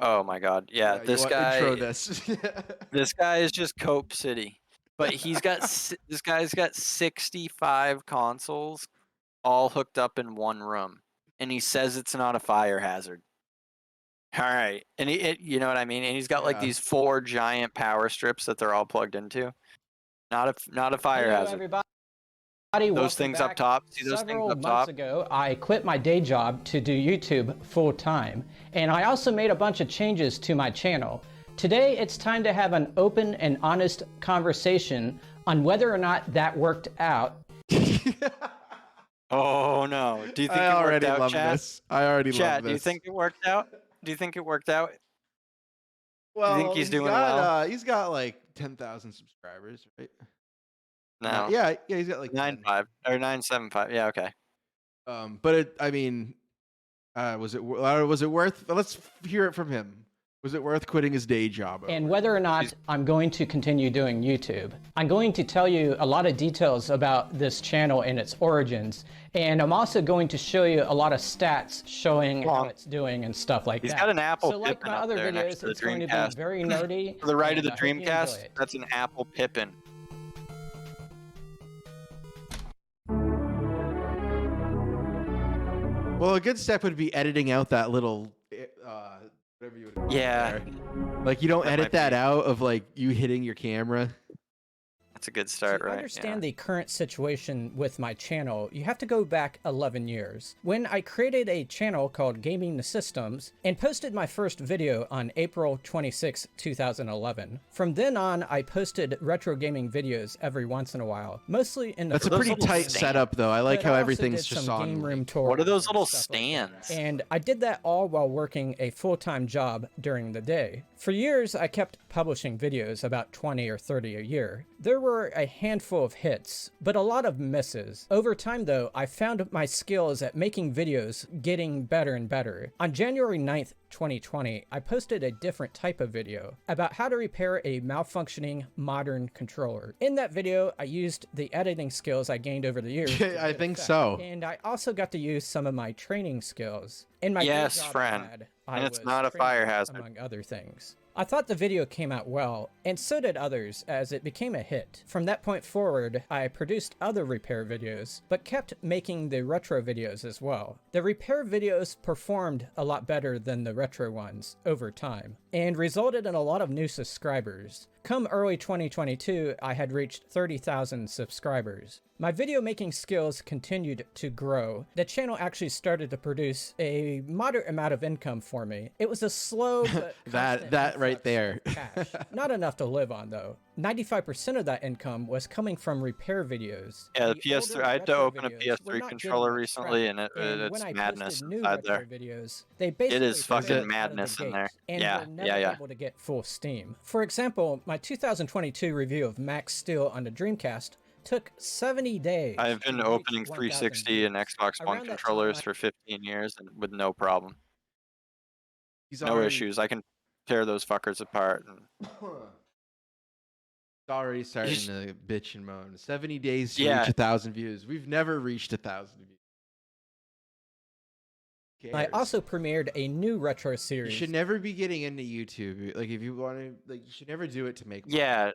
Oh my God, yeah, Yeah, you this want intro guy, this. this guy is just Cope City, but this guy's got 65 consoles all hooked up in one room, and he says it's not a fire hazard. All right, and you know what I mean, and he's got like Yeah. these 4 giant power strips that they're all plugged into. Not a fire Hello, hazard. everybody. Those Welcome things up back. top. See those things Several up months top? ago, I quit my day job to do YouTube full time, and I also made a bunch of changes to my channel. Today, it's time to have an open and honest conversation on whether or not that worked out. Oh no! Do you think I it already worked out, love chat? this. I already love Chat, this. do you think it worked out? Do you think it worked out? Well, Do you think he's doing well? he's got like 10,000 subscribers, right? No. Yeah, he's got like 10. 9.5 or 9.75. Yeah, okay. But I mean, was it worth? Let's hear it from him. Was it worth quitting his day job? And whether or not I'm going to continue doing YouTube. I'm going to tell you a lot of details about this channel and its origins, and I'm also going to show you a lot of stats showing how it's doing and stuff like that. He's got an Apple So like Pippin my up other there next videos, to the it's going to be Dreamcast. very nerdy. To the right of the and I hope you enjoy Dreamcast, it. that's an Apple Pippin. Well, a good step would be editing out that little, whatever you would call it Yeah. there. Like you don't That edit might that be- out of like you hitting your camera. That's a good start, To right? understand the current situation with my channel, you have to go back 11 years, when I created a channel called Gaming the Systems and posted my first video on April 26, 2011. From then on, I posted retro gaming videos every once in a while, mostly in the That's a those pretty little tight stands? setup, though. I like but how I also everything's did just some on. game room tours. What are those and little stuff like that. stands? And I did that all while working a full-time job during the day. For years, I kept publishing videos, about 20 or 30 a year. There were a handful of hits, but a lot of misses. Over time, though, I found my skills at making videos getting better and better. On January 9th, 2020, I posted a different type of video about how to repair a malfunctioning modern controller. In that video, I used the editing skills I gained over the years. to I good think effect. so. And I also got to use some of my training skills. In my day Yes, job friend. I had, And I it's was not a training, fire hazard. among other things. I thought the video came out well, and so did others, as it became a hit. From that point forward, I produced other repair videos, but kept making the retro videos as well. The repair videos performed a lot better than the retro ones over time, and resulted in a lot of new subscribers. Come early 2022, I had reached 30,000 subscribers. My video making skills continued to grow. The channel actually started to produce a moderate amount of income for me. It was a slow but constant that right influx there. of cash. Not enough to live on though. 95% of that income was coming from repair videos. Yeah, the The PS3. older I had to retro open a videos were PS3 not controller getting much recently, and traffic, and it's when I madness posted new inside retro there. videos, they basically is fucking failed out of the madness in gate there. and Yeah, were never yeah, yeah. able to get full steam. For example, my 2022 review of Max Steel on the Dreamcast took 70 days. I've been to opening reach 1,000 360 and views. Xbox One Around that controllers time, for 15 years and with no problem. He's No already, issues. I can tear those fuckers apart. And It's already starting to bitch and moan. 70 days to Yeah. reach 1,000 views. We've never reached 1,000 views. I Cares? also premiered a new retro You series. should never be getting into YouTube. Like if you want to, like you should never do it to make money. Yeah.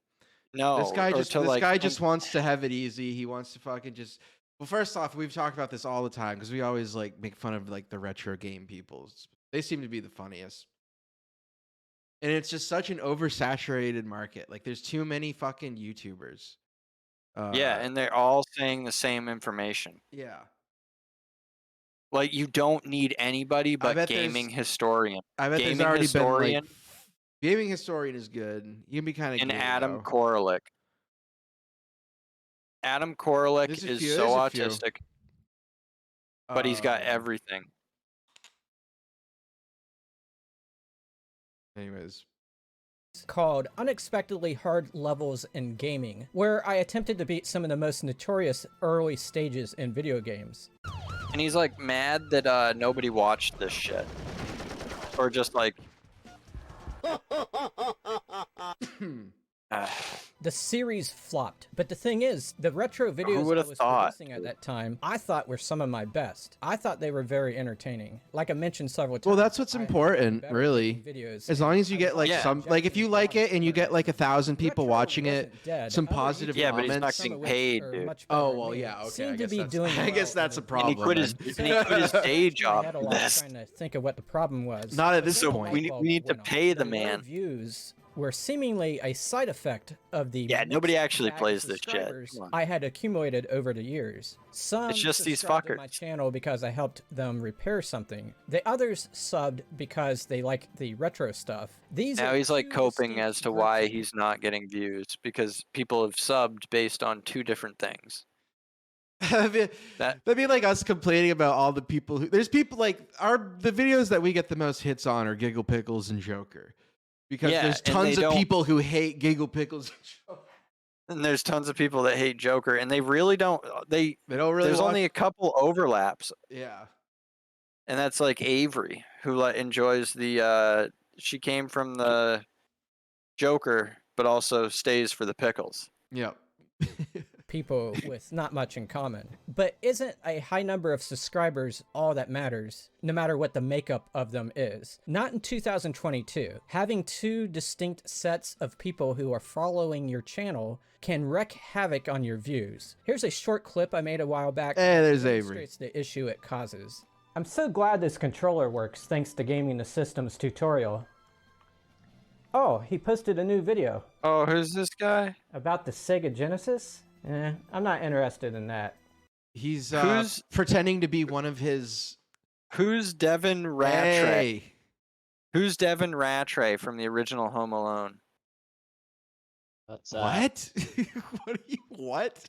No. This guy or just to, this like, guy just wants to have it easy. He wants to fucking just. Well, first off, we've talked about this all the time because we always like make fun of like the retro game people. They seem to be the funniest. And it's just such an oversaturated market. Like there's too many fucking YouTubers. Yeah, and they're all saying the same information. Yeah. Like you don't need anybody but bet gaming there's- historian. I bet Gaming there's already historian been like gaming historian is good. You can be kind of and gay, Adam though. Koralik. Adam Koralik There's a is few- so there's a few. autistic, but he's got Um, everything. Anyways, Called Unexpectedly Hard Levels in Gaming, where I attempted to beat some of the most notorious early stages in video games. And he's like mad that nobody watched this shit. Or just like The series flopped, but the thing is, the retro videos I would've was thought, producing at that time, I thought were some of my best. I thought they were very entertaining. Like I mentioned several times. Well, that's what's I have important, better really. making videos, As and long as you I get was like Yeah. also like if you injecting like a lot it and you of get like 1,000 people Retro watching it, wasn't dead. some Other positive YouTube Yeah, but he's not comments. some getting of which paid, are dude. much better Oh than well, me, yeah, okay. seem I to guess be that's doing I guess well that's a in the problem. And he quit his then. and he quit his day job I had a for lot this. trying to think of what the problem was. Not at But this then a point. light We bulb need to went off. pay the low man. views were seemingly a side effect of the Yeah, nobody mixed actually bag plays this shit. subscribers Come on. I had accumulated over the years. Some just these subscribed to my fuckers. channel because I helped them repair something. The others subbed because they like the retro stuff. These Now are he's like two coping distinct as to groups why of he's not getting views because people have subbed based on two different things. That'd be like us complaining about all the people who there's people like the videos that we get the most hits on are Gigglepickles and Joker. Because Yeah, there's and tons they of don't- people who hate Gigglepickles and Joker. And there's tons of people that hate Joker, and they really don't. They don't really There's watch. only a couple overlaps, Yeah. and that's like Avery, who enjoys the. She came from the Joker, but also stays for the pickles. Yep. people with not much in common. But isn't a high number of subscribers all that matters, no matter what the makeup of them is? Not in 2022. Having two distinct sets of people who are following your channel can wreak havoc on your views. Here's a short clip I made a while back. Hey, there's that Avery. illustrates the issue it causes. I'm so glad this controller works thanks to Gaming the Systems tutorial. Oh, he posted a new video. Oh, who's this guy? About the Sega Genesis? I'm not interested in that. He's Who's- pretending to be one of his. Who's Devin Rattray? Hey. Who's Devin Rattray from the original Home Alone? That's What? What?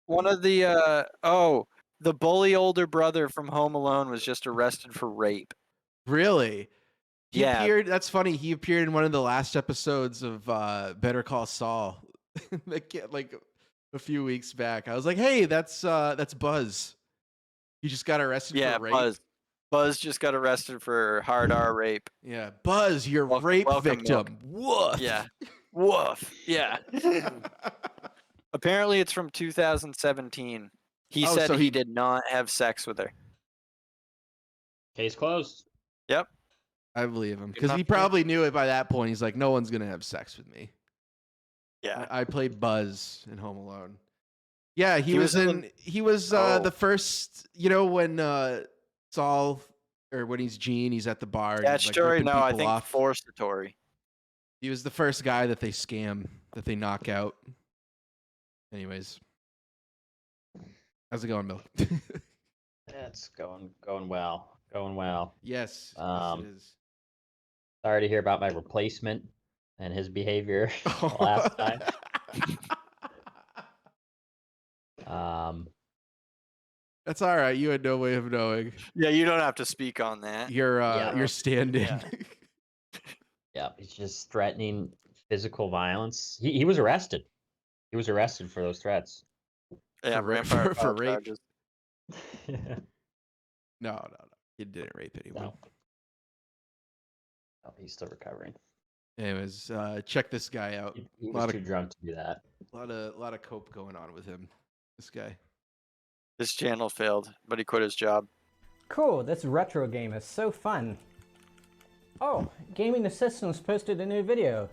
One of the the bully older brother from Home Alone was just arrested for rape. Really? He Yeah. appeared. That's funny. He appeared in one of the last episodes of Better Call Saul, like a few weeks back. I was like, "Hey, that's Buzz. He just got arrested Yeah, for rape." Buzz just got arrested for hard R rape. Yeah, Buzz, you're rape welcome, victim. Woof. Yeah. Woof. Yeah. Apparently it's from 2017. He Oh, said so he he- did not have sex with her. case closed. Yep. I believe him Good because he enough. probably knew it by that point. He's like, no one's gonna have sex with me. Yeah. I played Buzz in Home Alone. Yeah, he He was was in in. He was Oh. the first. You know when Saul or when he's Gene, he's at the bar. and he's, like, Statutory? ripping No, I people think off. forcitory. He was the first guy that they scam, that they knock out. Anyways, how's it going, Bill? It's going well. Going well. Yes, yes, Um, it is. Sorry to hear about my replacement and his behavior last time. That's all right. You had no way of knowing. Yeah, you don't have to speak on that. Yeah. Your stand-in. Yeah. Yeah, he's just threatening physical violence. He was arrested. He was arrested for those threats. Yeah, For rape- rampart for assault rape. charges. No. He didn't rape anyone. No. Oh, he's still recovering. Anyways, check this guy out. He Lot was of- too drunk to do that. A lot of cope going on with him. This guy. This channel failed, but he quit his job. Cool, this retro game is so fun. Oh, Gaming the Systems posted a new video.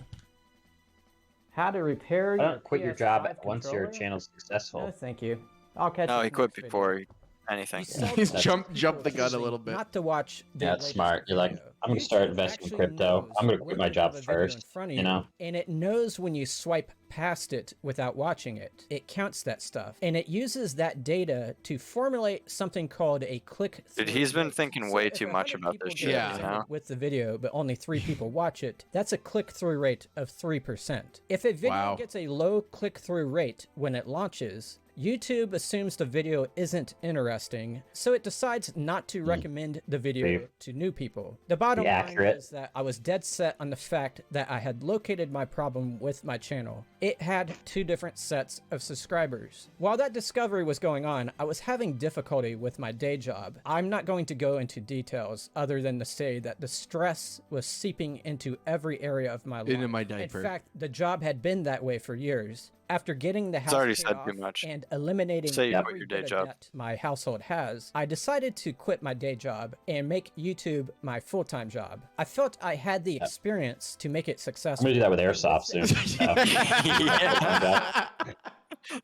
How to repair Why your don't quit your job PS5 once your controller? channel's successful. No, thank you. I'll catch No, you he in the quit next video. before anything. You sell He's to jumped people the gun a choosing little bit. Not to watch the Yeah, that's latest smart. You're like, video. I'm gonna start YouTube investing in actually crypto. knows I'm gonna quit when my you job have a video in first, front of you know? And it knows when you swipe past it without watching it. It counts that stuff. And it uses that data to formulate something called a click-through Dude, he's been rate. thinking So way if too 100 much about people this get shit, Yeah. you excited know? with the video, but only 3 people watch it, that's a click-through rate of 3%. If a video Wow. gets a low click-through rate when it launches, YouTube assumes the video isn't interesting, so it decides not to recommend the video to new people. The bottom line is that I was dead set on the fact that I had located my problem with my channel. It had 2 different sets of subscribers. While that discovery was going on, I was having difficulty with my day job. I'm not going to go into details other than to say that the stress was seeping into every area of my life. Into my diaper. In fact, the job had been that way for years. After getting the house already paid said off too much. and eliminating Say every your day bit of job. debt my household has, I decided to quit my day job and make YouTube my full-time job. I felt I had the experience to make it I'm successful. gonna do that with airsoft soon.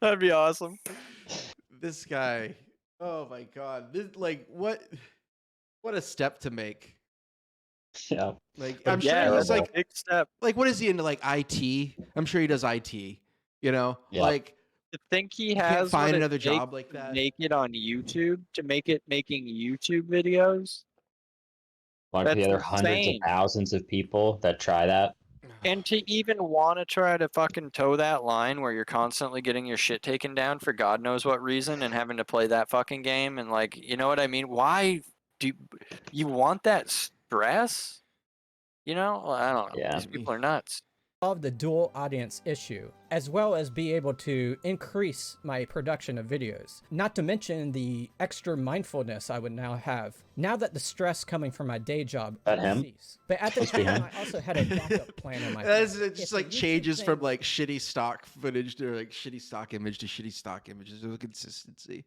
That'd be awesome. This guy. Oh my god. This what a step to make. Yeah. Like But I'm sure Yeah, he's like big step. what is he into, like IT? I'm sure he does IT. You know? Yeah. Like To think he you can't has find what it another takes job to like that. make it on YouTube, to make it making YouTube videos, Like the That's other hundreds of insane. thousands of people that try that. and to even want to try to fucking toe that line where you're constantly getting your shit taken down for God knows what reason and having to play that fucking game and like, you know what I mean? Why do you want that stress? You know, Well, I don't know. Yeah. These people are nuts. Solve the dual audience issue, as well as be able to increase my production of videos. Not to mention the extra mindfulness I would now have, now that the stress coming from my day job That him? cease. But at the Must be time, him. I also had a backup plan in my That's head. it If just the like YouTube changes thing from like shitty stock footage to like shitty stock image to shitty stock images. There's a consistency.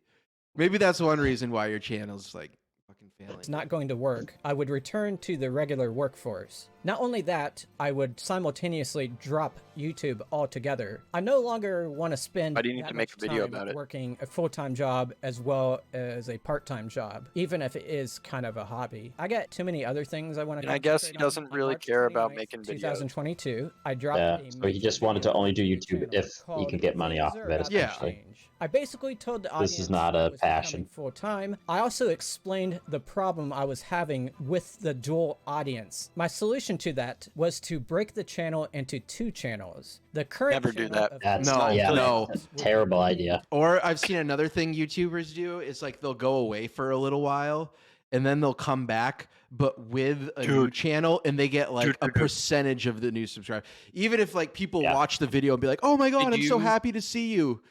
Maybe that's one reason why your channel's like fucking failing. it's not going to work, I would return to the regular workforce. Not only that, I would simultaneously drop YouTube altogether. I no longer want to spend Why do you need that to make much a video time about it? working a full-time job as well as a part-time job, even if it is kind of a hobby. I got too many other things I want to And I guess he doesn't really care about making videos. 2022, I dropped Yeah. a So he major just wanted to video only do on the YouTube channel if he called could get money off Things of Are it, About to essentially. Change. I basically told the audience This is not I a was passion. becoming full-time. I also explained the problem I was having with the dual audience. My solution to that was to break the channel into 2 channels. The current Never do channel that. of That's No, yeah, no. would be terrible renamed idea. Or I've seen another thing YouTubers do is like they'll go away for a little while and then they'll come back, but with a new Dude. channel, and they get like a Dude. percentage of the new subscribers. Even if like people Yeah. watch the video and be like, "Oh my god, Did I'm so you- happy to see you,"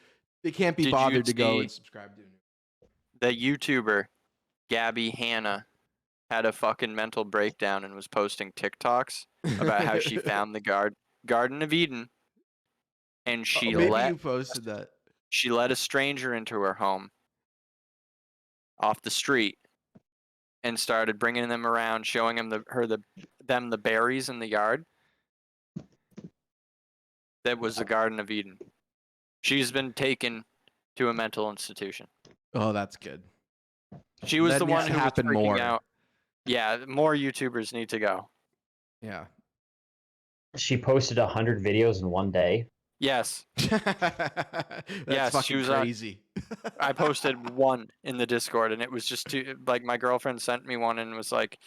they can't be Did you bothered to go see- and subscribe to it. The YouTuber Gabby Hanna had a fucking mental breakdown and was posting TikToks about how she found the Garden of Eden, and she Maybe let you posted that. she let a stranger into her home off the street and started bringing them around, showing them the berries in the yard. That was the Garden of Eden. She's been taken to a mental institution. Oh, that's good. She was That the needs one to who was happen freaking more. out. Yeah, more YouTubers need to go. Yeah. She posted 100 videos in one day. Yes, That's Yes, she fucking was on- crazy. I posted one in the Discord, and it was just like my girlfriend sent me one and was like,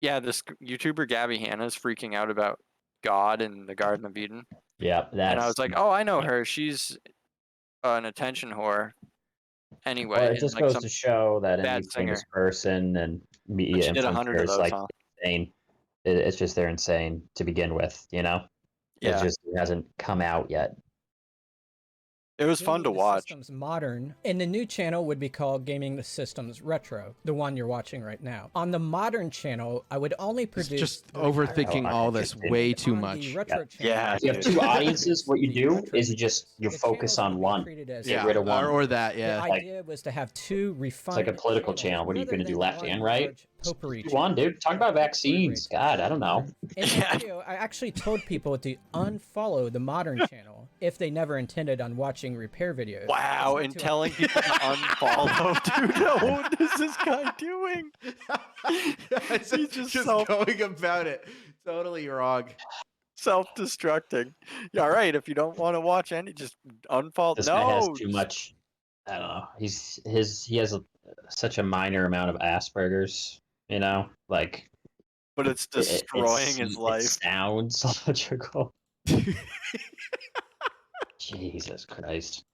"Yeah, this YouTuber Gabby Hanna is freaking out about God and the Garden of Eden," Yeah, that's. and I was like, "Oh, I know her. She's an attention whore." Anyway, well, it and, just like, goes some to show that bad any famous singer. person and media she did 100 of influencers those, like huh? insane. It's just they're insane to begin with. You know, Yeah, it hasn't come out yet. it was fun to Gaming the watch. Systems Modern, and the new channel would be called Gaming the Systems Retro, the one you're watching right now. On the Modern channel, I would only It's produce... just the retro overthinking Oh, all this interesting. way And too on much. the Retro channel, Yeah, If you have dude. two audiences, what you the do retro is you videos. focus The on channels would be one. treated as Get rid of one. Or that, The yeah. idea was to have 2 refined like a political channels channel. What are you rather gonna do, than left one and right? large potpourri Do one, channel. dude. Talk about vaccines. God, I don't know. In Yeah. that video, I actually told people to unfollow the Modern channel if they never intended on watching repair videos. Wow, It's and not to- telling people to unfollow, dude. What is this guy doing? It's He's just just so- going about it totally wrong. Self-destructing. Yeah, all right. If you don't want to watch any, just unfollow. This guy has No, too much. I don't know. He has such a minor amount of Asperger's. You know, like but it's destroying his It life. sounds logical. Jesus Christ.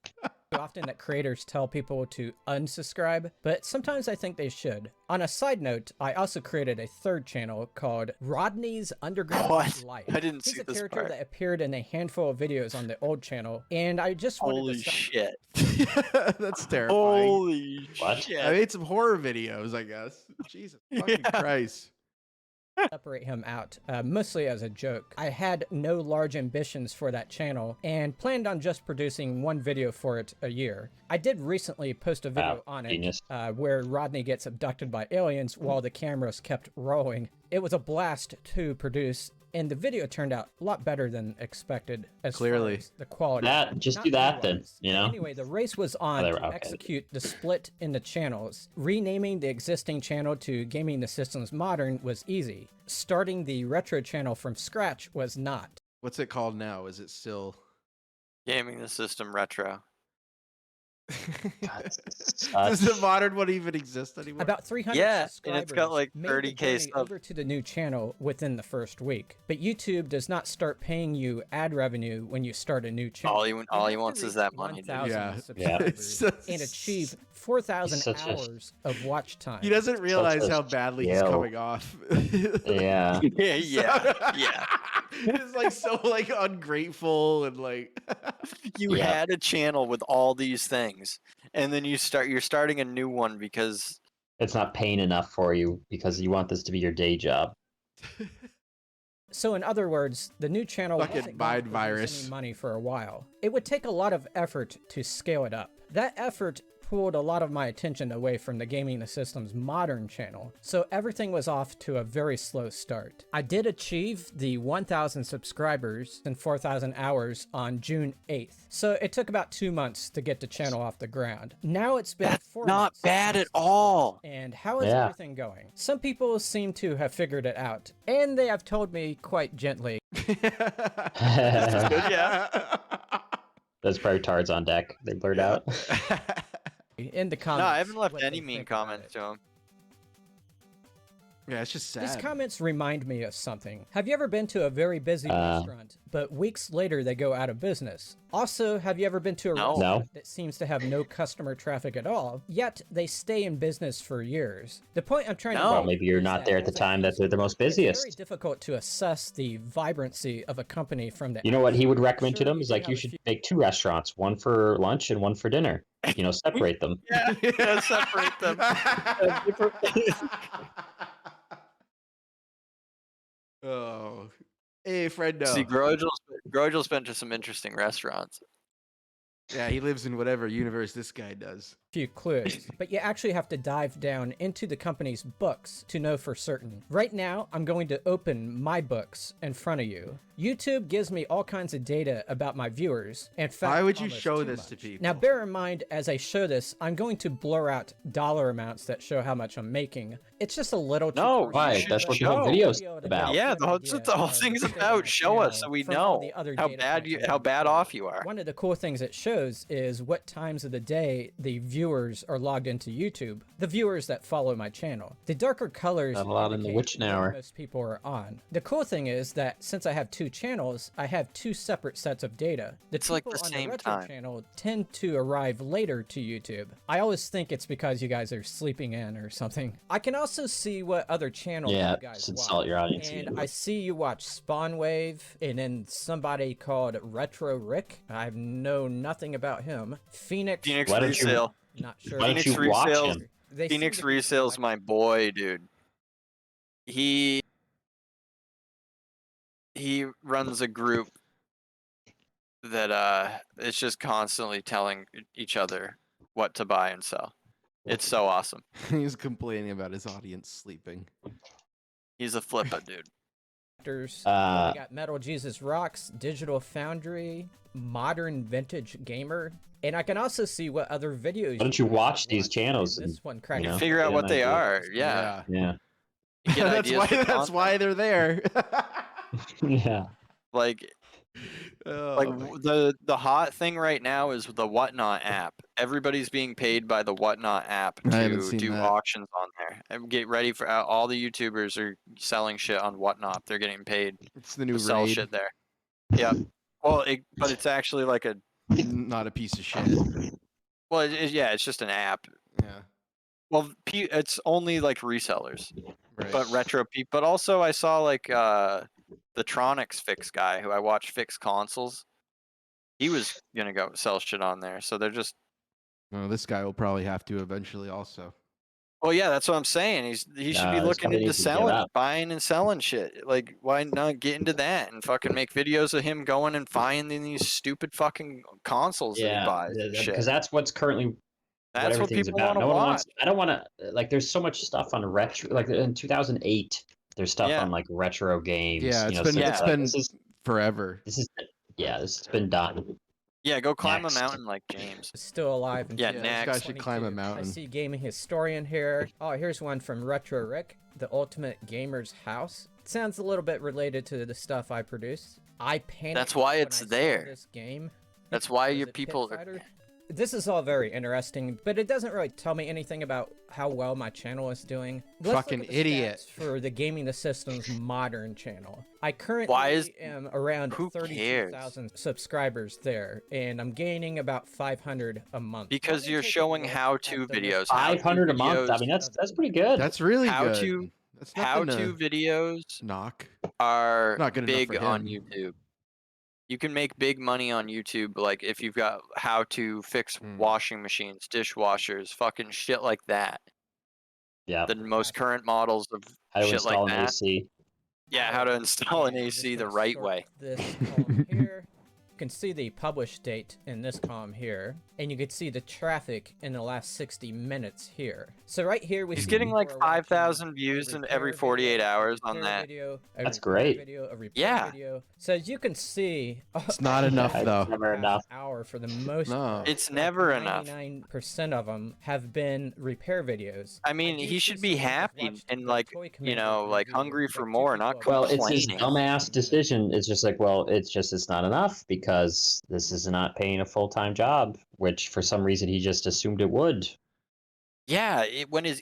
often that creators tell people to unsubscribe, but sometimes I think they should. On a side note, I also created a third channel called Rodney's Underground What? Life. I didn't He's see a this character part. that appeared in a handful of videos on the old channel, and I just wanted Holy to stop shit. That's terrifying. Holy What? shit. I made some horror videos, I guess. Jesus fucking Yeah. Christ. separate him out, mostly as a joke. I had no large ambitions for that channel and planned on just producing one video for it a year. I did recently post a video on it genius. where Rodney gets abducted by aliens while the cameras kept rolling. It was a blast to produce, and the video turned out a lot better than expected as Clearly. far as the quality. Just Not do that then, view-wise. you know? Anyway, the race was on to Okay. execute the split in the channels. Renaming the existing channel to Gaming the Systems Modern was easy. Starting the retro channel from scratch was not. What's it called now? Is it still Gaming the System Retro. Does the modern one even exist anymore? About 300 Yeah, and subscribers it's got, like, made 30K the journey subs. over to the new channel within the first week. But YouTube does not start paying you ad revenue when you start a new channel. All he You all he have to wants is reach that money, dude. 1,000 Yeah. subscribers It's and just- achieve 4,000 such a- hours of watch time. He doesn't realize a how badly he's skill. coming off. Yeah. Yeah. It's like so like ungrateful and like You Yeah. had a channel with all these things, and then you're starting a new one because It's not paying enough for you because you want this to be your day job. So in other words, the new channel Fucking wasn't going to mind produce virus. any money for a while. It would take a lot of effort to scale it up. That effort pulled a lot of my attention away from the Gaming the Systems Modern channel, so everything was off to a very slow start. I did achieve the 1,000 subscribers and 4,000 hours on June 8th, so it took about 2 months to get the channel off the ground. Now it's been that's 4 not months bad since at all. and how is Yeah. everything going? Some people seem to have figured it out, and they have told me quite gently. Yeah. Those retards on deck. They blurred out. In the comments. No, I haven't left what any they mean think about comments it. to him. Yeah, it's just sad. These comments remind me of something. Have you ever been to a very busy restaurant, but weeks later they go out of business? Also, have you ever been to a No. restaurant that seems to have no customer traffic at all, yet they stay in business for years? The point I'm trying to No. make Well, maybe you're is not there at the as a time that they're the most consumer, it's very busiest. difficult to assess the vibrancy of a company from the You know what he would recommend to Sure, them you is do like have you a should few- make 2 restaurants, one for lunch and one for dinner. You know, separate them. Yeah, separate them. Oh. Hey, Fred. See, Grogel spent to some interesting restaurants. Yeah, he lives in whatever universe this guy does. few clues, but you actually have to dive down into the company's books to know for certain. Right now, I'm going to open my books in front of you. YouTube gives me all kinds of data about my viewers. In fact, Why would you almost show too this to much. people? Now, bear in mind, as I show this, I'm going to blur out dollar amounts that show how much I'm making. It's just a little No, tutorial, Why? should That's what the show. whole video's You'll be able to about. get Yeah, an that's what the whole idea of thing's the state of about. my Show us channel so we from all the know other how data bad points I how have bad recorded. off you are. One of the cool things it shows is what times of the day the viewers are logged into YouTube. The viewers that follow my channel. The darker colors Not a lot in the indicate witching when hour. most people are on. The cool thing is that since I have 2 channels, I have 2 separate sets of data. The It's like people the on same the retro time. channel tend to arrive later to YouTube. I always think it's because you guys are sleeping in or something. I can also see what other channels Yeah, you guys just watch. insult your audience And again. I see you watch Spawnwave, and then somebody called Retro Rick. I know nothing about him. Phoenix. Phoenix Why don't you- Resale. Not sure. Why don't Phoenix you watch Resale. him? They seem Phoenix to be Resale's like- my boy, dude. He runs a group that it's just constantly telling each other what to buy and sell. It's so awesome. He's complaining about his audience sleeping. He's a flipper, dude. actors. Uh, We got Metal Jesus Rocks, Digital Foundry, Modern Vintage Gamer, and I can also see what other videos. Why don't you guys watch have these watched. channels This and, one cracked you me know, up. Figure out get what an they idea. are. Yeah. Yeah. You get that's ideas why. for That's content. why they're there. Yeah. Like Oh. the hot thing right now is the Whatnot app. Everybody's being paid by the Whatnot app I haven't to seen do that. auctions on there. And get ready for all the YouTubers are selling shit on Whatnot. They're getting paid It's the to new sell raid. shit there. Yeah. Well, but it's actually like a not a piece of shit. Well, yeah, it's just an app. Yeah. Well, it's only like resellers, Right. but retro people. But also, I saw like the Tronics fix guy who I watched fix consoles. He was gonna go sell shit on there, so they're just. Well, this guy will probably have to eventually also. Well, yeah, that's what I'm saying. He should be This looking guy into needs to give selling, up. buying and selling shit. Like, why not get into that and fucking make videos of him going and finding these stupid fucking consoles that he buys and shit. Because that's what's currently what That's what everything's people about. want to No one watch. wants. I don't want to like. There's so much stuff on retro. Like in 2008, there's stuff Yeah. on like retro games. Yeah, you it's know, been so it's this been is forever. this is this has been done. Yeah, go climb Next. a mountain like James. Is still alive. In Yeah, This next. guy should climb a 2022. mountain. I see gaming historian here. Oh, here's one from Retro Rick, the ultimate gamer's house. It sounds a little bit related to the stuff I produce. I panicked. That's why when it's I saw there. This game. That's why Was your it Pit people. Fighter? This is all very interesting, but it doesn't really tell me anything about how well my channel is doing. Let's Fucking look at the idiot. stats for the Gaming the System's modern channel. I currently am around who 32,000 subscribers there, and I'm gaining about 500 a month. Because Let me you're take a showing look how-to at the videos. 500 a month. I videos- mean, that's pretty good. That's really How good. to- That's nothing How-to videos knock. are Not good enough big for on him. YouTube. You can make big money on YouTube, like if you've got how to fix washing machines, dishwashers, fucking shit like that. Yeah. The most current models of How to shit install like an that. AC. Yeah, how to install an And I'm just AC the gonna right sort way. This column here. You can see the published date in this column here, and you can see the traffic in the last 60 minutes here. So right here we He's see getting like people are watching 5,000 a views in repair every video, 48 a hours on repair that. video, a That's repair great. Video, a repair Yeah. video. So as you can see, It's not enough It's though. never enough. Hour for the most No. part. It's never enough. 99% of them have been repair videos. I mean, do he see should be someone who's happy watched and the like, Toy you Commander know, like review, hungry for but two more, people not have Well, watched it's his complaining. dumbass decision. It's just like, well, it's not enough because this is not paying a full-time job, which for some reason he just assumed it would. Yeah,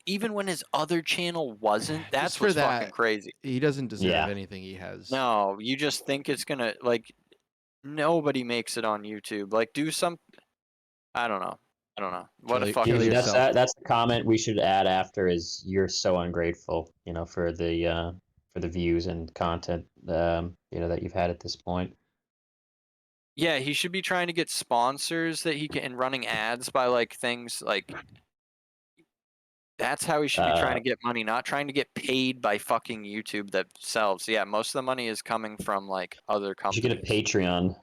even when his other channel wasn't, that's Just for what's fucking that, crazy. He doesn't deserve Yeah. anything he has. No, you just think it's gonna like nobody makes it on YouTube. Like do some I don't know. What a Kill fucking yourself. That's that. That's the comment we should add after is you're so ungrateful, for the views and content, that you've had at this point. Yeah, he should be trying to get sponsors that he can and running ads by like things like that's how he should be trying to get money, not trying to get paid by fucking YouTube themselves. Yeah, most of the money is coming from like other You companies. should get a Patreon.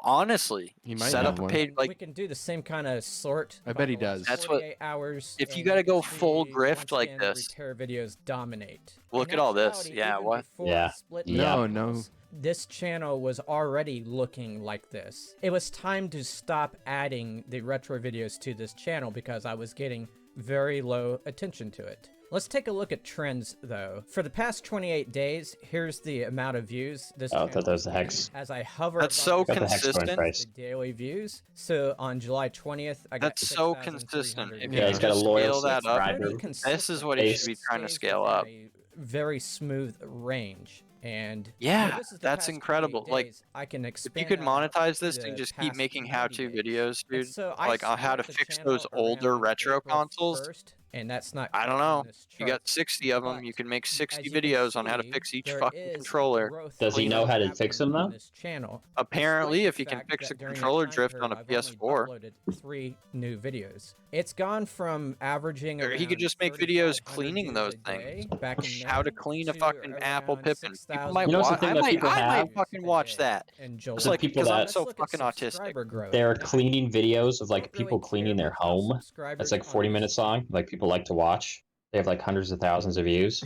Honestly, He might set have up a one. page we like can do the same kind of sort. I bet he by the last does. That's what- 48 hours. if you and gotta can go full see, grift once like again, the this. repair videos dominate. Look In at all this. actuality, Yeah, even what? before Yeah. I split Yeah. the No. channels, this channel was already looking like this. It was time to stop adding the retro videos to this channel because I was getting very low attention to it. Let's take a look at trends though. For the past 28 days, here's the amount of views this Oh, I channel thought that was is the getting hex. as I hover That's above so the Got the hex coin consistent. price. the daily views. So on July 20th, I got That's so consistent. 6,300 If Yeah, you he's could got a just loyal scale that up, subscriber. pretty This consistent. this is what he should be trying to Stays scale within up. a very smooth range. And Yeah, so this is the that's past 28 incredible. Like, days. I can if expand you could that out monetize to this the and just keep past making 90 how-to days. videos, And dude, so I like on how to split the fix channel those older around retro April consoles. 1st, and that's not I don't counting know. this You got chart. 60 of them. But You can make 60 as you can videos on how to see, fix each there fucking is controller. growth Does he Clean know them. how to fix them, happening on though? this channel. Apparently, Despite if the he can fact fix that a during that controller time drift period, on a I've only PS4, uploaded 3 new videos. It's gone from averaging or he could around just make videos 3,500 cleaning views those a day things. back in How to May clean a to fucking apple around pippin. People 6,000 might You know, it's the watch. thing I that might. people I might have- fucking a watch day that. in It's July. like people because I'm that- so Let's look at fucking autistic. subscriber growth. They're Now, cleaning videos of like don't really people care cleaning their about how home. subscribers That's like on 40 minutes this channel. long. Like people like to watch. They have like hundreds of thousands of views.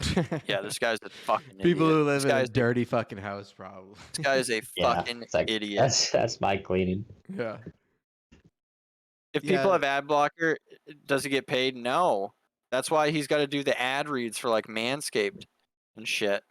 Yeah, this guy's a fucking People idiot. who This live in a guy's dirty fucking house, probably. This guy's a Yeah, fucking it's like idiot. that's my cleaning. Yeah. If people Yeah. have ad blocker, does he get paid? No. That's why he's got to do the ad reads for like Manscaped and shit.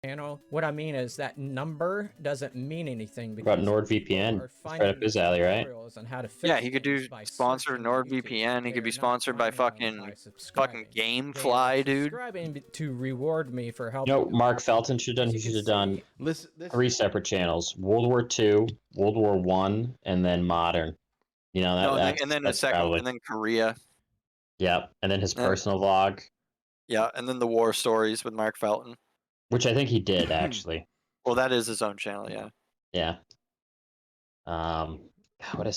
channel. What I mean is that number doesn't mean anything What about because NordVPN? are It's right up his alley, right? tutorials on how to fix Yeah, he could do things by sponsored searching YouTube. NordVPN. He could They be are not sponsored by finding them by fucking subscribing. They are GameFly, dude. subscribing to reward me for helping. You know, them. Mark Felton should have done. As He you can should have done see, Listen, 3 separate channels: World War II, World War One, and then modern. You know, No, that's and then the that's second, probably, and then Korea. yeah, and then his Yeah. personal vlog, Yeah, and then the war stories with Mark Felton. which I think he did actually. Well, that is his own channel, yeah. Yeah. What a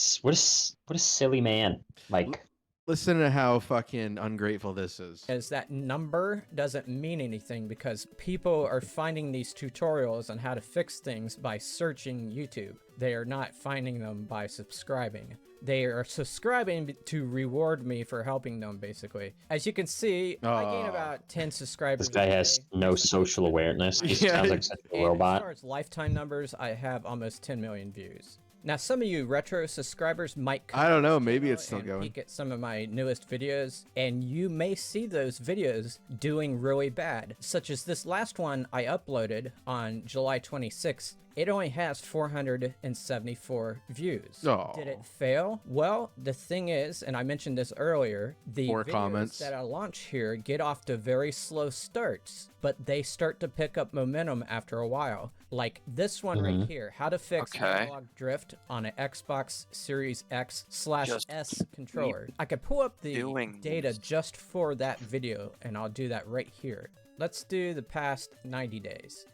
silly man, Mike. listen to how fucking ungrateful this is. that number doesn't mean anything because people are finding these tutorials on how to fix things by searching YouTube. They are not finding them by subscribing. They are subscribing to reward me for helping them, basically. As you can see, I gain Aw. about 10 subscribers. This guy a has day. no social awareness. He Yeah. sounds like such a And as robot. far as lifetime numbers, I have almost 10 million views. Now, some of you retro subscribers might come I don't to know, this maybe channel it's still and going. peek at some of my newest videos, and you may see those videos doing really bad, such as this last one I uploaded on July 26th. It only has 474 views. Aw. Did it fail? Well, the thing is, and I mentioned this earlier, the 4 videos comments. that I launch here get off to very slow starts, but they start to pick up momentum after a while. Like this one right here, how to fix Okay. analog drift on an Xbox Series Just X/S controller. I could pull up the doing data this. just for that video, and I'll do that right here. Let's do the past 90 days.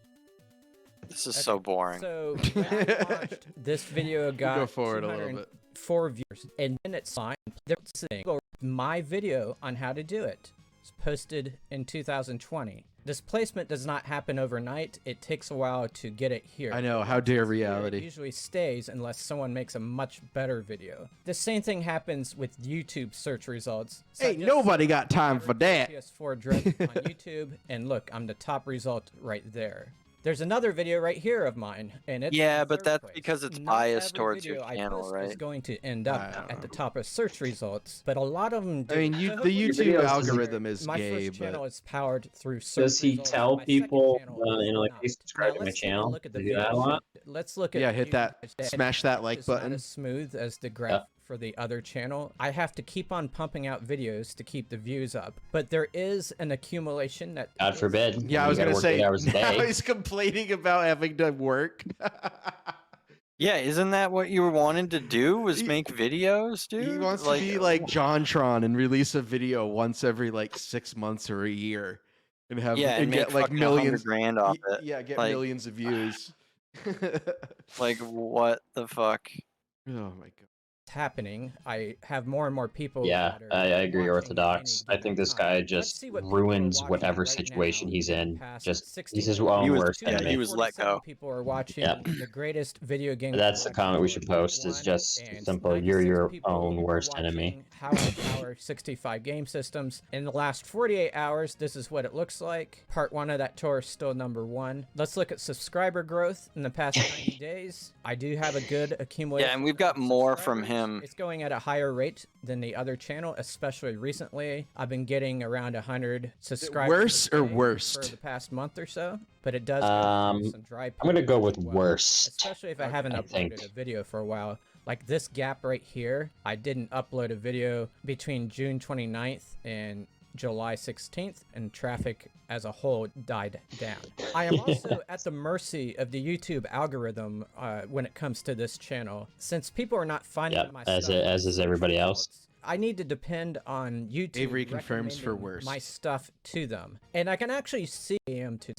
This is so boring. So when I launched, this video got go forward a little bit. 204 views, and then it's signed. My video on how to do it. It's posted in 2020. Displacement does not happen overnight. It takes a while to get it here. I know, how dare It reality. usually stays unless someone makes a much better video. The same thing happens with YouTube search results. So I Ain't just nobody got time for that. PS4 drift on YouTube, and look, I'm the top result right there. There's another video right here of mine, and it's Yeah, in but third that's place. because it's Not biased every towards your video I channel, post right? is going to end I up don't at the know. top of search results, but a lot of them do. I mean, So the hopefully YouTube videos doesn't- algorithm is my gay, first channel but is powered through search Does he results. tell My second people, channel you know, is like, not. hey, subscribe Now to my let's take a channel? look at the Do you do that a views. lot? Let's look at yeah, the hit that, views. smash that like It's not button. as smooth as the graph for the other channel. I have to keep on pumping out videos to keep the views up, but there is an accumulation that God is- forbid. Yeah, I You was gotta gonna work say, 8 hours a now day. he's complaining about having to work. Yeah, isn't that what you wanted to do? Was He- make videos, dude? He wants to be like JonTron and release a video once every like 6 months or a year, and have yeah, and get make like fucking millions. 100 grand off it. Yeah, get Like- millions of views. Like, what the fuck? Oh my god. happening. I have more and more people. Yeah, that are I agree, watching at Orthodox. any I think given this time. guy Let's just see what people are ruins watching whatever right situation now he's in. past Just 60 he's his minutes. own He was- worst yeah, he enemy. was let 47 go. People are watching Yeah. the greatest video game. That's the collection comment we should world post, is one, just and simple, you're 96 your people own are worst enemy. watching How to Power 65 game systems. In the last 48 hours, this is what it looks like. Part 1 of that tour is still #1. Let's look at subscriber growth in the past 90 days. I do have a good accumulation. Yeah, and we've got of more from subscribers. him. It's going at a higher rate than the other channel, especially recently. I've been getting around 100 subscribers. worse a or day for worst? the past month or so, but it does go through some dry I'm gonna go with periods as well, worst. especially if I haven't I uploaded think. a video for a while. Like this gap right here, I didn't upload a video between June 29th and July 16th, and traffic as a whole died down. I am also at the mercy of the YouTube algorithm when it comes to this channel. Since people are not finding Yep, my as stuff it- in as is search everybody else. results, I need to depend on YouTube. Avery confirms for recommending worst. my stuff to them, and I can actually see him to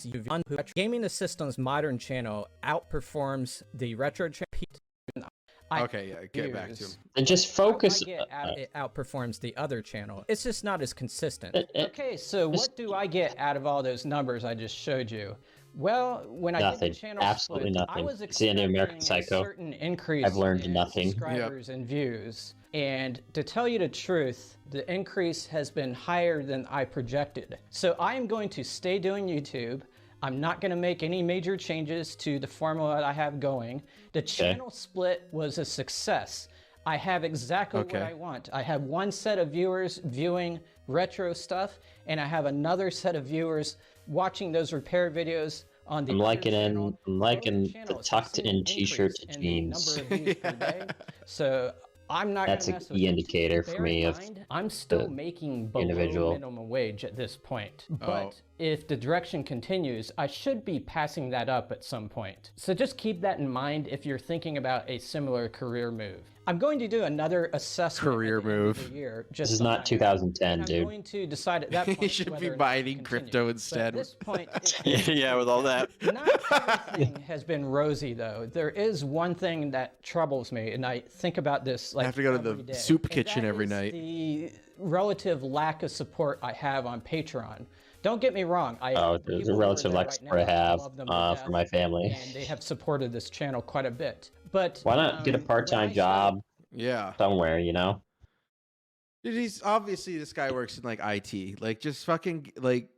Gaming the System's modern channel outperforms the retro channel. Okay, yeah, get back to him. Then just focus. It outperforms the other channel. It's just not as consistent. It- Okay, so what do I get out of all those numbers I just showed you? Well, when I did Nothing. the channel Absolutely split, nothing. I was It's the end of American expecting a Psycho. certain increase I've learned in nothing. subscribers and views. And to tell you the truth, the increase has been higher than I projected. So I am going to stay doing YouTube. I'm not going to make any major changes to the formula I have going. The channel split was a success. I have exactly what I want. I have one set of viewers viewing retro stuff, and I have another set of viewers watching those repair videos On the I'm other liking channel, I'm both liking the channels have tucked seen in an t-shirt increase to in the number jeans. of views per day. So I'm not That's gonna a mess with key it. indicator for Bear in me of mind, I'm still the making below individual. minimum wage at this point. Oh. But if the direction continues, I should be passing that up at some point. So just keep that in mind if you're thinking about a similar career move. I'm going to do another assessment Career at the end of move. the year. This Just is on not my own. 2010, And I'm dude. going to decide at that point He should be whether or not to mining continue. crypto But instead. at this point, it's Yeah, with all that. not everything has been rosy, though. There is one thing that troubles me, and I think about this like I have to go to every the day, soup and kitchen that every is night. The relative lack of support I have on Patreon. Don't get me wrong. I Oh, have there's people a who are relative there lack of right support I now. have love them to for death, my family. and they have supported this channel quite a bit. But Why not get a when I part-time started- job Yeah. somewhere, you know? Dude, he's obviously this guy works in like IT. Like just fucking like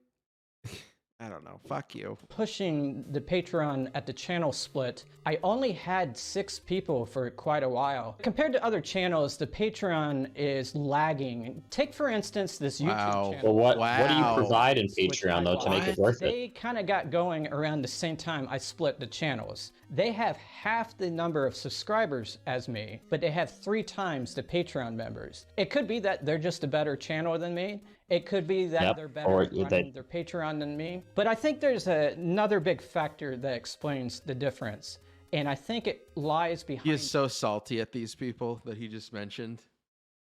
I don't know. Fuck you. pushing the Patreon at the channel split, I only had 6 people for quite a while. Compared to other channels, the Patreon is lagging. Take, for instance, this YouTube Wow. channel. Well, what do you Wow. provide in which I Patreon, though, to make it bought. worth it? They kind of got going around the same time I split the channels. They have half the number of subscribers as me, but they have 3 times the Patreon members. It could be that they're just a better channel than me. It could be that Yep, they're better or at running their Patreon than me. But I think there's another big factor that explains the difference. And I think it lies behind He is so salty at these people that he just mentioned.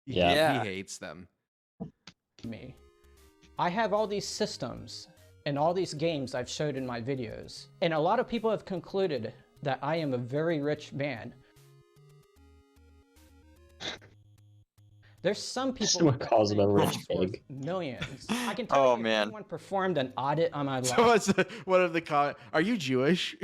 Yeah. He hates them. me. I have all these systems and all these games I've showed in my videos. And a lot of people have concluded that I am a very rich man. There's some people Someone that calls him a think rich I'm worth pig. millions. I can tell Oh, you, man. if anyone performed an audit on my life, So what's one of the comments? Are you Jewish?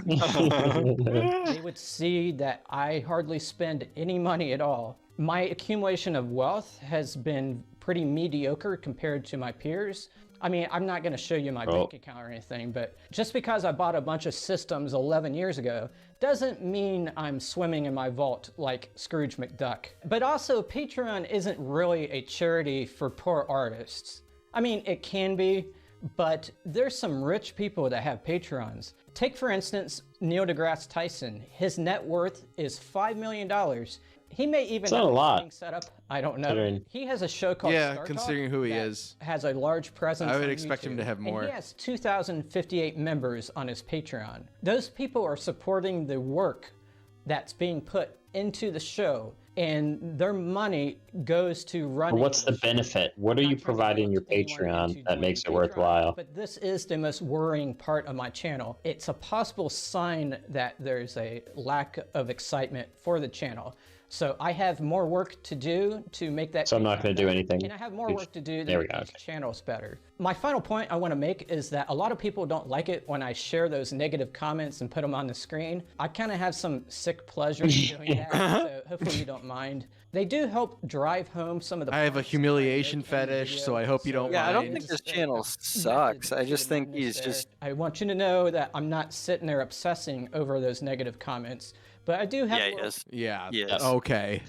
they would see that I hardly spend any money at all. My accumulation of wealth has been pretty mediocre compared to my peers. I mean, I'm not going to show you my bank account or anything, but just because I bought a bunch of systems 11 years ago doesn't mean I'm swimming in my vault like Scrooge McDuck. But also, Patreon isn't really a charity for poor artists. I mean, it can be, but there's some rich people that have Patreons. Take, for instance, Neil deGrasse Tyson. His net worth is $5 million. He may even not a lot. thing set up. I don't know. Considering- He has a show called Yeah, Star considering Talk who he that is. has a large presence. I would on expect him YouTube, to have more. And he has 2,058 members on his Patreon. Those people are supporting the work that's being put into the show, and their money goes to running. What's the show. benefit? What are Not you trying to providing your guilt anyone Patreon into that joining makes it Patreon, worthwhile? But this is the most worrying part of my channel. It's a possible sign that there's a lack of excitement for the channel. So I have more work to do to make that. So I'm not Patreon gonna do better, anything. And I have more Huge. work to do to There we make go, these okay. channels better. My final point I want to make is that a lot of people don't like it when I share those negative comments and put them on the screen. I kind of have some sick pleasure in doing that, so hopefully you don't mind. They do help drive home some of the I have a points humiliation make in the fetish, video, so I hope you don't Yeah, I don't mind. think this Just a channel method sucks. I to just the think madness he's there. just. I want you to know that I'm not sitting there obsessing over those negative comments, but I do have. Yeah, a he little- is. Yeah. Yes. Okay.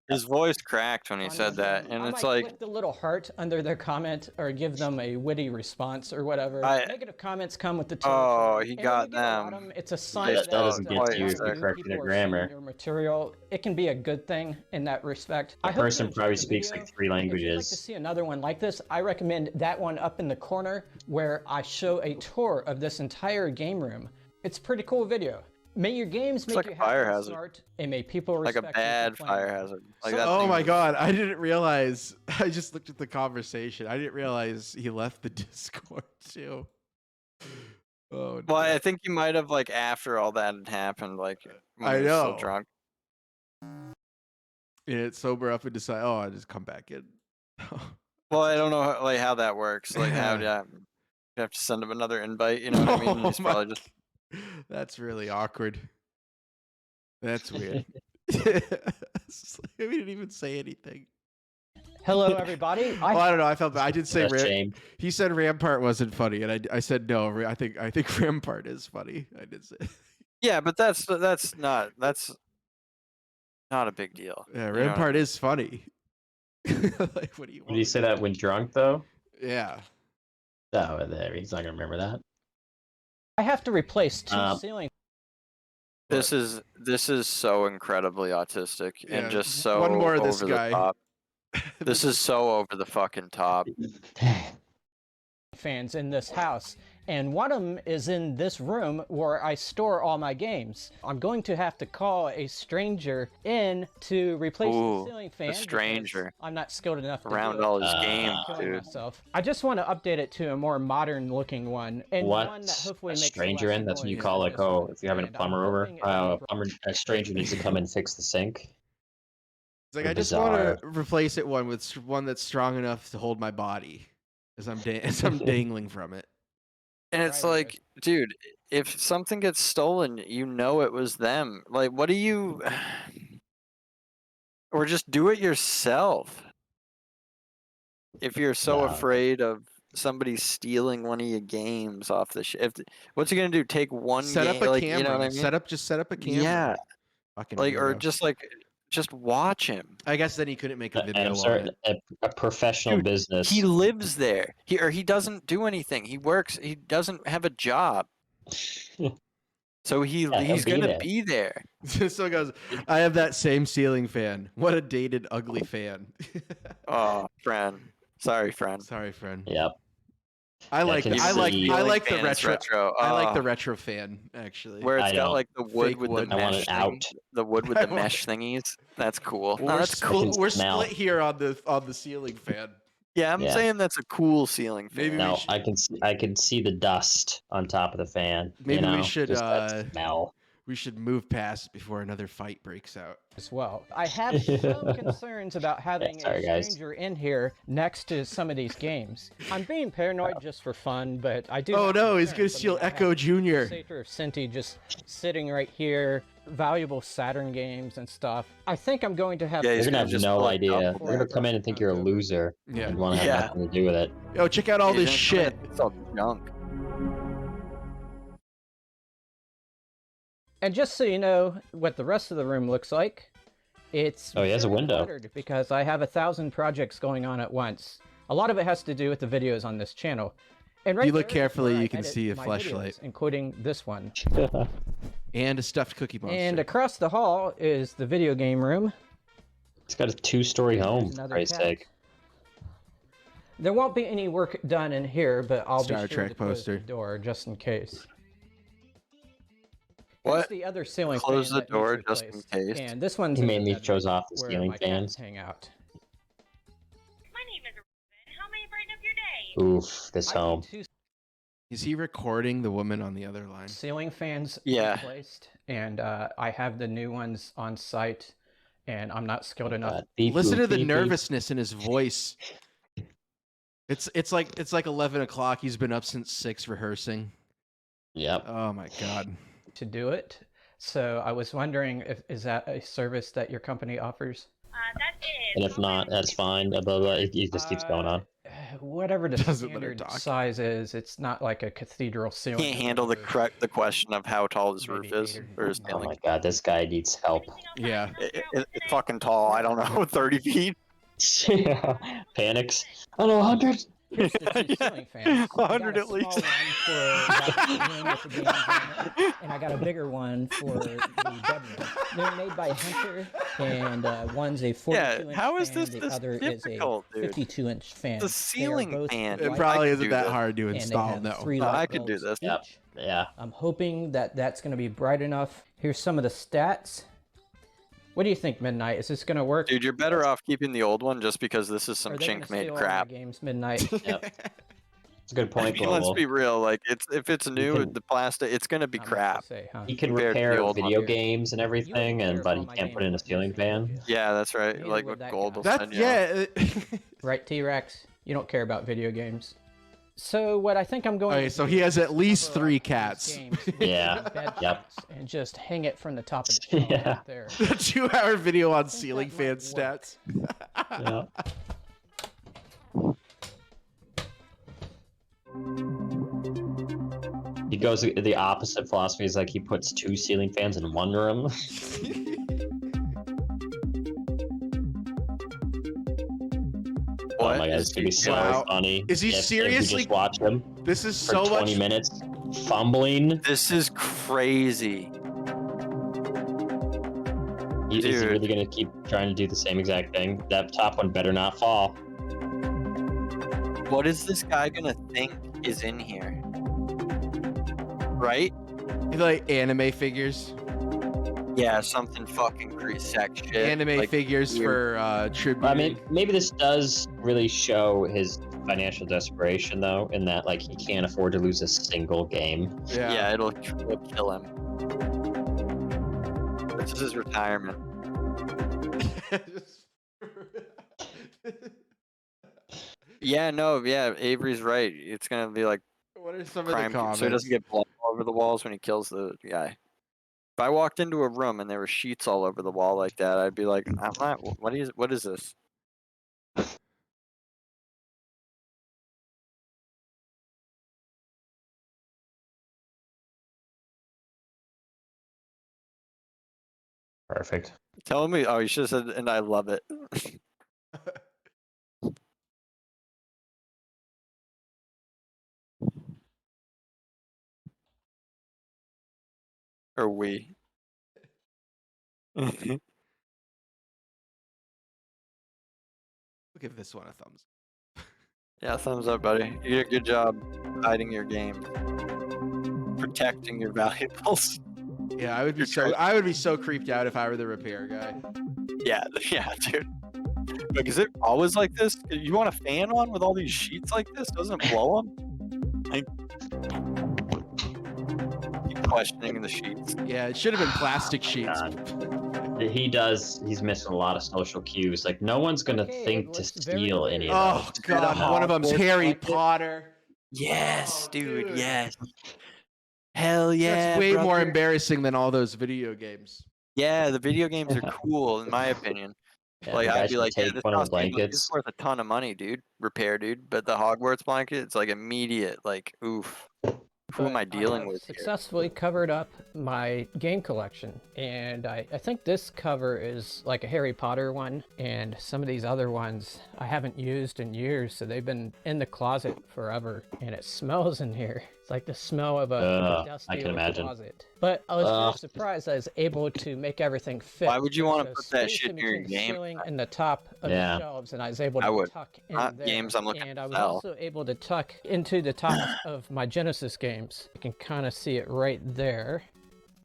His voice cracked when he on said them. that, and I it's might like, click the little heart under their comment or give them a witty response or whatever. Negative comments come with the Oh, territory. he And got when you get a lot of them. It's a sign That doesn't get a to you lot if of you're new correcting people their are seeing grammar. your material. It can be a good thing in that respect. I The hope you person enjoyed probably the speaks video. like 3 If you'd like to languages. see another one like this, I recommend that one up in the corner where I show a tour of this entire game room. It's a pretty cool video. May your games make like you a happy fire and hazard. smart, and may people like respect a you for bad playing fire them. hazard. Like So- that Oh thing my was- god, I didn't realize. I just looked at the conversation. I didn't realize he left the Discord too. Oh, Well, no. I think you might have like after all that had happened, like when I he was still know. drunk. Yeah, sober up and decide. Oh, I just come back in. Well, I don't know how that works. Like how you have to send him another invite. You know what I mean? He's my- probably just. That's really awkward. That's weird. It's like, we didn't even say anything. Hello, everybody. Oh, I don't know. I felt bad. I did say That's a shame. he said Rampart wasn't funny, and I said no. I think Rampart is funny. I did say. Yeah, but that's not a big deal. Yeah, You know what I Rampart mean? is funny. Like, what do you want? Did you say that when drunk, though? Yeah. Oh, there. He's not going to remember that. I have to replace 2 Um, ceiling. This is so incredibly autistic Yeah, and just so one more of this over guy. the top. This is so over the fucking top. fans in this house, and one of them is in this room where I store all my games. I'm going to have to call a stranger in to replace Ooh, the ceiling fan. because stranger. I'm not skilled enough to Around do it. all his Uh, games, Killing dude. myself. I just want to update it to a more modern looking one, and What? one that hopefully A makes stranger less in? That's what you noise call than like, this oh, one. if you're having a And I'm plumber over, hoping it'll be a stranger needs to come and fix the sink. It's like I just want to replace it with one that's strong enough to hold my body as I'm dangling from it. And it's Right, like, dude, if something gets stolen, you know it was them. Like, what do you? Or just do it yourself. If you're so Yeah. afraid of somebody stealing one of your games off the what's he gonna do? Take one Set game, up a like camera. you know what I mean? Set up a camera. Yeah, Fucking like or weirdo. just watch him. I guess then he couldn't make a And video I'm on sorry, it. a professional Dude, business. He lives there. He doesn't do anything. He works. He doesn't have a job. So he'll he's be gonna there. be there. So it goes, I have that same ceiling fan. What a dated, ugly fan. Oh, friend. Sorry, friend. Sorry, friend. Yep. I like can I like see- I like the Fan is retro. I like the Oh, retro fan actually. where it's I got don't. like the wood Fake with wood. the I want mesh it out. The wood with I the want mesh thingies. That's cool. Well, No, we're that's cool. can we're smell. split here on the ceiling fan. Yeah, I'm Yeah. saying that's a cool ceiling fan. Maybe we No, should- I can see the dust on top of the fan. Maybe we you know? should, Just that smell. We should move past before another fight breaks out. as well. I have some concerns about having Sorry, a guys. stranger in here next to some of these games. I'm being paranoid just for fun, but I do. Oh have no, he's gonna concerns. I steal mean, I have Echo Jr. Sator of Sinti just sitting right here, valuable Saturn games and stuff. I think I'm going to have. Yeah, You're he's gonna gonna have just no pull it idea. up. They're gonna come in and think you're a loser Yeah. and want to have Yeah. nothing to do with it. Yo, check out all He's this gonna come shit. in and It's all junk. And just so you know what the rest of the room looks like, it's Oh, he has a very window. cluttered because I have 1,000 projects going on at once. A lot of it has to do with the videos on this channel. And right You look there is carefully, where I you can edit see a my flashlight. videos, including this one. And a stuffed cookie monster. And across the hall is the video game room. It's got a 2-story home, There's for another Christ's cat. sake. There won't be any work done in here, but I'll Star be sure Trek to close poster. the door just in case. What? Here's the other ceiling Close fan the that needs door just in replaced. case. And this one's He in the mainly bedroom shows off the where ceiling my fans. cats hang out. My name is Ruben. How may I brighten up your day? Oof, this I need home. 2 Is he recording the woman on the other line? ceiling fans Yeah. replaced, and I have the new ones on site, and I'm not skilled enough. Beep, Listen boop, to the beep, beep. nervousness in his voice. It's like 11 o'clock. He's been up since 6 rehearsing. Yep. Oh my god. To do it. So I was wondering if is that a service that your company offers? That is. And if not, that's fine. Blah, blah, blah. It just keeps going on. Whatever the Doesn't let her standard talk. size is, it's not like a cathedral ceiling. Can't handle the question of how tall his Maybe roof is 8 or his Oh ceiling. my god, this guy needs help. Yeah. It's fucking tall. I don't know, 30 feet. Panics. I don't know, 100. Here's the 2 ceiling fans. I got 100 a at small least. one for that room with the games on it, and I got a bigger one for the bedroom. They're made by Hunter, and one's a 42-inch how is fan, this the this other difficult, is a dude? 52-inch fan. The They are ceiling both fan. It white, probably I could isn't do that this. hard to and they install, have no. 3 No, light I could do bulbs this. Yep. each. Yeah. I'm hoping that that's going to be bright enough. Here's some of the stats. What do you think, Midnight? Is this going to work? Dude, you're better off keeping the old one just because this is some Are they gonna chink made steal all my crap. games, Midnight? Yep. It's a good point, I mean, let's Global. be real. Like, if it's new, can- the plastic, it's gonna be Not much to crap. say, huh? He can compared to the repair old one. video games and You everything, wouldn't and care but if he all my can't put it in a games ceiling weren't used, fan. would you? Yeah, that's right. Neither Like would what that Gold was guy. saying. Yeah. Right, T-Rex? You don't care about video games. So what I think I'm going Okay, to so do he has is at least cover 3 up these cats. games with Yeah, bed yep. sheets and just hang it from the top of the shelf Yeah. right there. A 2-hour video on think ceiling that fan might work. stats. Yeah. He goes the opposite philosophy. Is like he puts 2 ceiling fans in one room. Oh What? my god, it's gonna be so Wow. funny. Is he if you seriously- just watch him This is for so 20 much. minutes? fumbling. This is crazy. Is he Dude. really gonna keep trying to do the same exact thing? That top one better not fall. What is this guy gonna think is in here? Right? Like anime figures. Yeah, something fucking sex shit. Anime like, figures weird. for tribute. I mean, maybe this does really show his financial desperation, though, in that like he can't afford to lose a single game. Yeah, it'll kill him. This is his retirement. Yeah, no, yeah, Avery's right. It's gonna be like What are some crime, of the comments? so he doesn't get blood all over the walls when he kills the guy. If I walked into a room and there were sheets all over the wall like that, I'd be like, I'm not. What is this? Perfect. Tell me. Oh, you should have said, and I love it. Or we. We'll give this one a thumbs. Yeah, thumbs up, buddy. You did a good job hiding your game, protecting your valuables. Yeah, I would be so creeped out if I were the repair guy. Yeah, dude. Like, is it always like this? You want a fan on with all these sheets like this? Doesn't it blow them? Like, keep questioning the sheets. Yeah, it should have been plastic sheets. He's missing a lot of social cues. Like, no one's gonna Okay, think it to looks very steal good. any of Oh those. god, one of them's Hogwarts Harry blanket. Potter. Yes, Oh, dude, dude. yes. Hell yeah. That's way more brother. embarrassing than all those video games. Yeah, the video games are cool, in my opinion. Yeah, Like, the guy I'd be should like, yeah, take this one of the costs me, blankets. it's worth a ton of money, dude. Repair, dude. But the Hogwarts blanket, it's like immediate, like, oof. Who am I dealing with here? Successfully covered up my game collection, and I think this cover is like a Harry Potter one, and some of these other ones I haven't used in years, so they've been in the closet forever, and it smells in here. It's like the smell of a dusty I can old imagine. closet. But I was very surprised I was able to make everything fit. Why would you There's want to a put that space shit in near your between the game? ceiling and the top of Yeah. the shelves, and I was able I to would. tuck in Not there. games I'm looking and to I was sell. also able to tuck into the top of my Genesis games. You can kind of see it right there.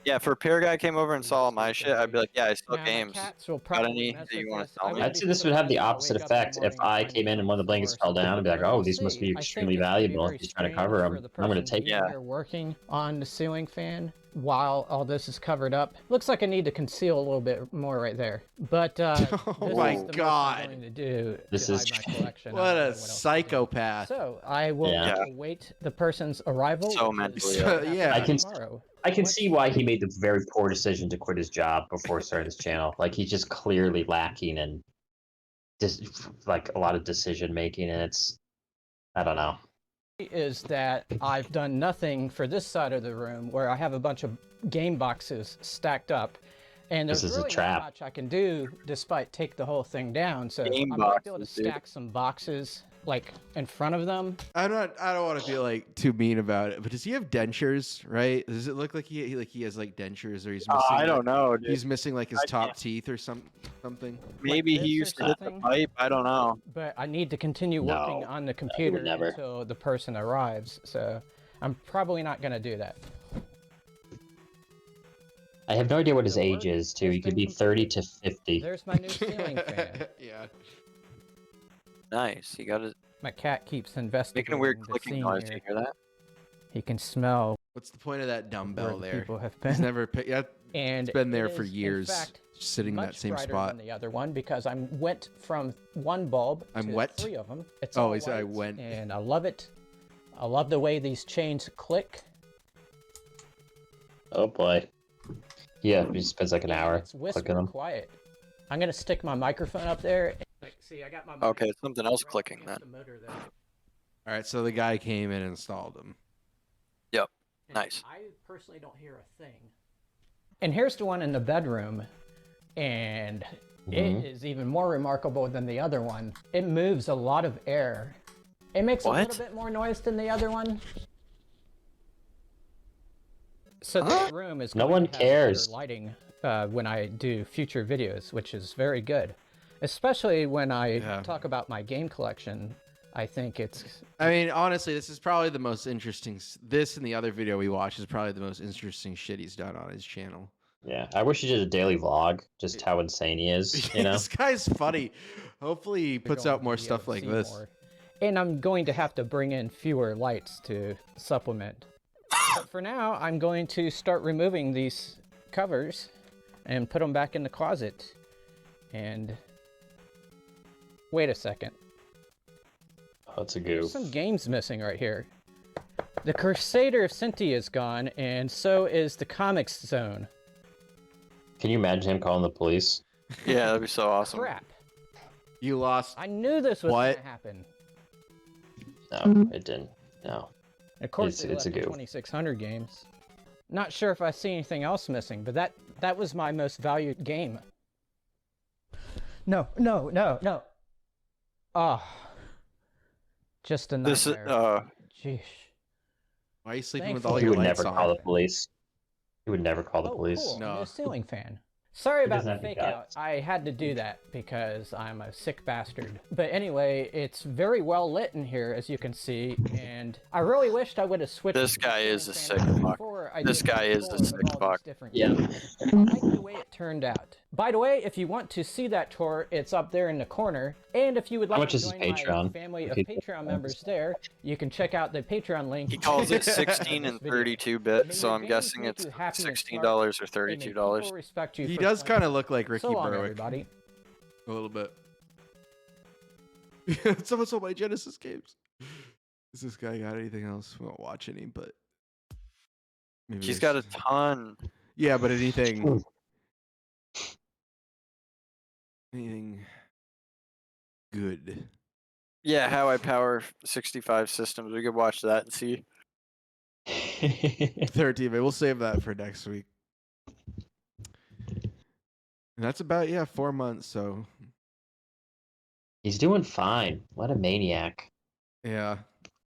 Yeah, if a repair guy came over and saw my shit, I'd be like, yeah, I sell Now, my games. cats will Got probably any mess that you with want this. to sell I me? would I'd be say this would have the surprised if I opposite wake up in the effect. If morning and I find came in and one of the blankets floors fell down, I'd be like, but oh, we'll these must see. be I think extremely it's gonna be valuable. very He's trying to strange cover for them. the I'm gonna person take being it. here working on the ceiling fan while all this is covered up. Looks like I need to conceal a little bit more right there. But Oh this my is the most God. I'm going to do This to is hide my collection. I What don't know a else to do. psychopath. So I will Yeah. await the person's arrival. So which is mentally gonna ill. happen Yeah. tomorrow. I can see why he made the very poor decision to quit his job before starting this channel. Like, he's just clearly lacking in like a lot of decision making, and it's, I don't know. Is that I've done nothing for this side of the room where I have a bunch of game boxes stacked up, and there's This is a really trap. not much I can do despite take the whole thing down. So Game I'm gonna be able to boxes, dude. stack some boxes like in front of them. I don't want to be like too mean about it, but does he have dentures? Right? Does it look like he has like dentures, or he's missing? I don't like, know, dude. He's missing like his I top can't. teeth or something. Maybe this he or used to hit the something? pipe. I don't know. But I need to continue working No, on the would computer never. until the person arrives. So I'm probably not gonna do that. I have no idea what his The age work is, too. has He could been be 30 to completed. 50. There's my new ceiling fan. Yeah. Nice. You got it. My cat keeps investigating Making a weird the clicking scene noise. here. You hear that? He can smell What's the point of that where dumbbell the there? people have He's been. never. Yeah, And it's been there it for is, in years, fact, just sitting in that much same brighter spot. than the other one because I went from one bulb I'm to wet? 3 of them. It's Oh, all he said I white, went. and I love it. I love the way these chains click. Oh boy. Yeah, he spends like an hour It's whisper clicking them. quiet. I'm gonna stick my microphone up there. See, I got my Okay, mic something else right clicking against then. the motor there. All right, so the guy came and installed him. And Nice. I personally don't hear a thing. And here's the one in the bedroom, and Mhm. it is even more remarkable than the other one. It moves a lot of air. It makes a What? little bit more noise than the other one. So this room is No going one to have better cares. lighting when I do future videos, which is very good. Especially when I talk about my game collection. I think it's... I mean, honestly, this is probably the most interesting... This and the other video we watched is probably the most interesting shit he's done on his channel. Yeah, I wish he did a daily vlog, just how insane he is, you know? This guy's funny. Hopefully he puts out more stuff like this. More. And I'm going to have to bring in fewer lights to supplement. But for now, I'm going to start removing these covers and put them back in the closet. And wait a second. Oh, it's a There's goof. some games missing right here. The Crusader of Cynthia is gone, and so is the Comics Zone. Can you imagine him calling the police? Yeah, that'd be so awesome. Crap. You lost. I knew this was What? going to happen. No, it didn't. No. Of course, It's a goof. 2600 games. Not sure if I see anything else missing, but that was my most valued game. No. Ah. Just a nightmare. This is Jeez. Why are you sleeping with Thankfully- all He your would lights never on? call the police. He would never call the police. Cool. No. I'm a ceiling fan. Sorry He about doesn't the have the fake out. guts. I had to do that because I'm a sick bastard. But anyway, it's very well lit in here, as you can see, and I really wished I would have switched. This to guy ceiling is a fan sick fuck. before I This did guy is a controls sick of all these fuck. different Yeah. games. I like the way it turned out. By the way, if you want to see that tour, it's up there in the corner. And if you would How like much to is his join my Patreon? family of Okay. Patreon members there, you can check out the Patreon link. He calls it in 16 and this video. 32 May bits, so your I'm games guessing make it's you happy and $16 smart, or and may $32. people respect you He for does playing. kind of look like Ricky So long, Berwick. everybody. A little bit. Someone sold my Genesis games. Does this guy got anything else? We won't watch any, but maybe He's there's- got a ton. Yeah, but anything good. Yeah, how I power 65 systems. We could watch that and see. 13, but we'll save that for next week. And that's about 4 months, so He's doing fine. What a maniac. yeah.